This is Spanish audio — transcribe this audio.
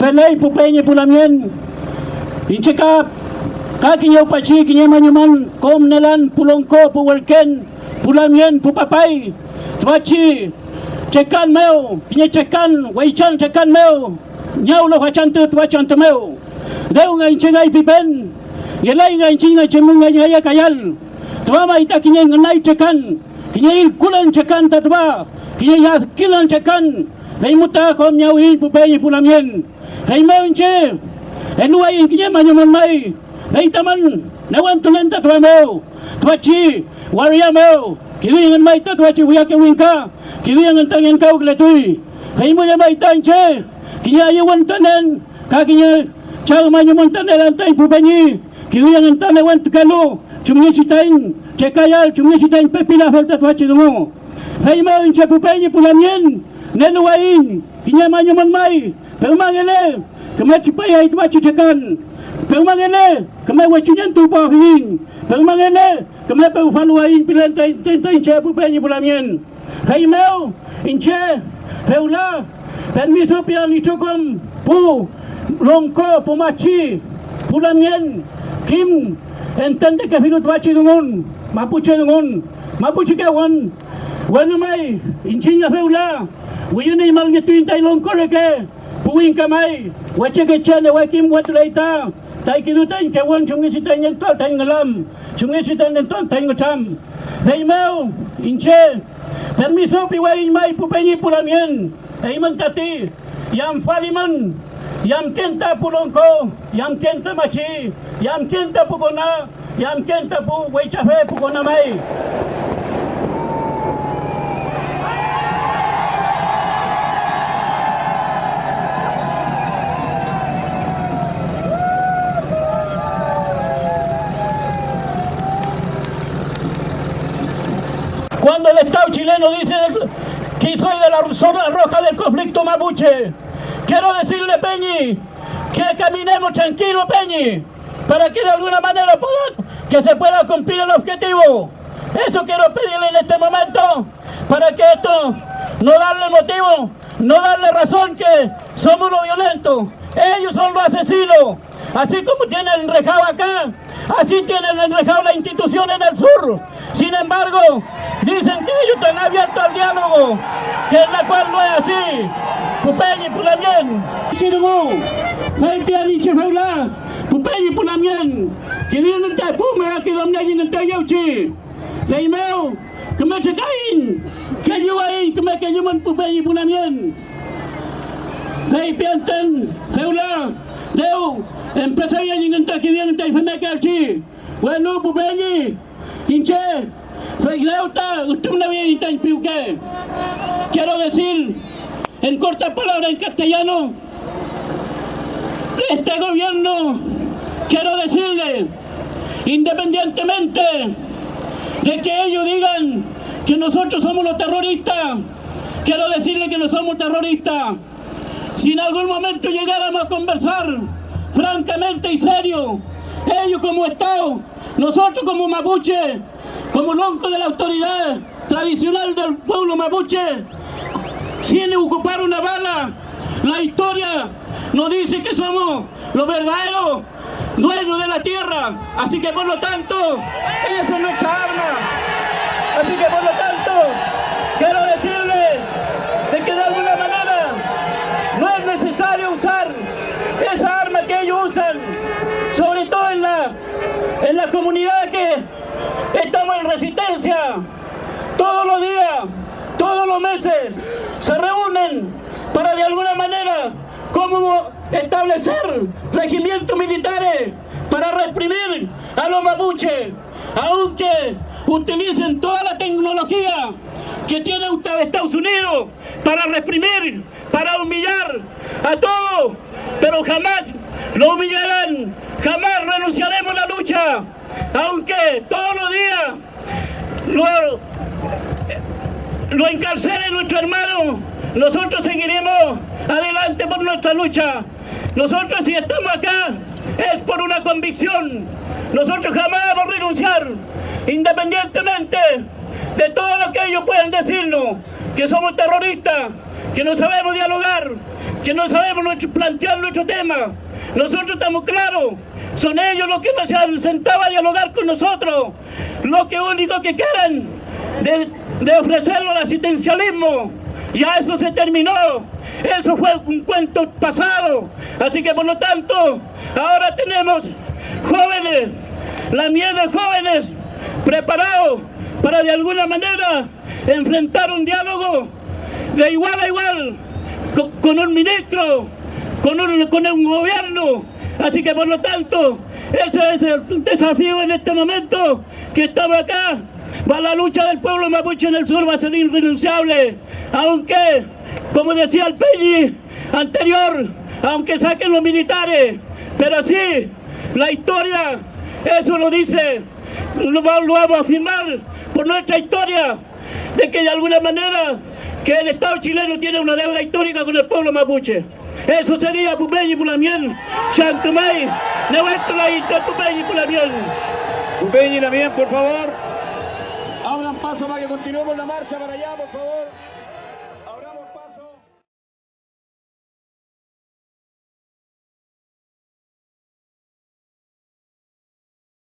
Felay pupenye pulamien. Incheka kakinyaw pachi kinyamanyuman kom nelan pulongko puwalken pulamien pupapay. Twachi cekan meu kinya cekan waichan cekan meu. Nyau lo hachantu twachantu meu. Deu ngai chengai pipen. Yelai ngai chingai chemungai haya kayal. Twa ita kinya ngai cekan. Kinya il kulan cekan tatwa. Kinya yakilan cekan. Lai muta kom nyau il pupenye pulamien. Hai mau inche. Enuai kinya manyuman mai. Hai taman nawan tulenta twa meu. Twachi waria meu. Kilingan mai ta twachi wiake winka. Kilingan tangen kau gletui. Hai mo mai ta inche. Kinya ayuan tanen. Kakinya chau manyuman tanen antai pupenye. Kilingan tanen wan tkalu. Cumnya citain cekayal cumnya citain pepila falta twachi dungo. Hai mau inche pupenye pulamien. Nenuain kinya manyuman mai. Permangele kemai cipaya itu baca cekan. Permangele kemai wacunya tu pahin. Permangele kemai perufaluain pilihan tain cepu penyi pulamien. Hai mau ince peula permiso pian icokom pu longko pumaci pulamien kim entende ke filut baca dungun mapuche dungun mapuche kawan wanumai incinya peula wiyuni malnya tuin tai longko reke puing kamai wache ke chane wakim watleita tai kidutain ke wan chungi sitan yang tol tai ngalam chungi sitan yang tol tai ngacham dai mau inche permiso piwain mai pupenyi pulamien ai mantati yang faliman yang kenta pulongko yang kenta machi yang kenta pukona yang kenta pu waichafe pukona mai. Cuando el Estado chileno dice que soy de la zona roja del conflicto mapuche, quiero decirle, Peñi, que caminemos tranquilo, Peñi, para que de alguna manera que se pueda cumplir el objetivo. Eso quiero pedirle en este momento, para que esto no darle motivo, no darle razón que somos los violentos. Ellos son los asesinos, así como tienen enrejado acá, así tienen enrejado la institución en el sur. Sin embargo, dicen que ellos están abiertos al diálogo, que en la cual no es así. Pupenyi pulamien, kidumu, Faitia dice Faula, Pupenyi pulamien, que vienen de Puma, que domina y en Tayauchi. Leimeu, que me checain, que yo ahí, que me cayuman Pupenyi pulamien. Lei pianten, Faula, Deu, empresaria y en Takidian Taifemekalchi. Bueno, Pupenyi, Inche, Feideuta, usted una vida en Piuque. Quiero decir, en cortas palabras en castellano, este gobierno, quiero decirle, independientemente de que ellos digan que nosotros somos los terroristas, quiero decirle que no somos terroristas. Si en algún momento llegáramos a conversar francamente y serio, ellos como Estado, nosotros como mapuche, como lonco de la autoridad tradicional del pueblo mapuche, sin ocupar una bala, la historia nos dice que somos los verdaderos dueños de la tierra. Así que por lo tanto, esa es nuestra arma. Así que por lo tanto, quiero decirles de que de alguna manera no es necesario usar esa arma que ellos usan, sobre todo en la comunidad que estamos en resistencia. Todos los días, todos los meses se reúnen para de alguna manera cómo establecer regimientos militares para reprimir a los mapuches, aunque utilicen toda la tecnología que tiene Estados Unidos para reprimir, para humillar a todos, pero jamás lo humillarán, jamás renunciaremos a la lucha, aunque todos los días lo encarcelen nuestros hermanos, nosotros seguiremos adelante por nuestra lucha. Nosotros si estamos acá es por una convicción. Nosotros jamás vamos a renunciar, independientemente de todo lo que ellos puedan decirnos, que somos terroristas, que no sabemos dialogar, que no sabemos plantear nuestro tema. Nosotros estamos claros, son ellos los que no se han sentado a dialogar con nosotros, los que único que quieren de ofrecerlo al asistencialismo. Ya eso se terminó, eso fue un cuento pasado, así que por lo tanto, ahora tenemos jóvenes, lamienes jóvenes, preparados para de alguna manera enfrentar un diálogo de igual a igual con un ministro, con un gobierno. Así que por lo tanto, ese es el desafío en este momento que estamos acá. La lucha del pueblo mapuche en el sur va a ser irrenunciable, aunque, como decía el Peñi anterior, aunque saquen los militares, pero sí, la historia, eso lo dice, lo vamos a afirmar por nuestra historia, de que de alguna manera que el Estado chileno tiene una deuda histórica con el pueblo mapuche. Eso sería Pupeñi Pulamien, Chantumay, Nehuetra y Pupeñi Pulamien. Pupeñi también, por favor. Abran paso para que continuemos la marcha para allá, por favor.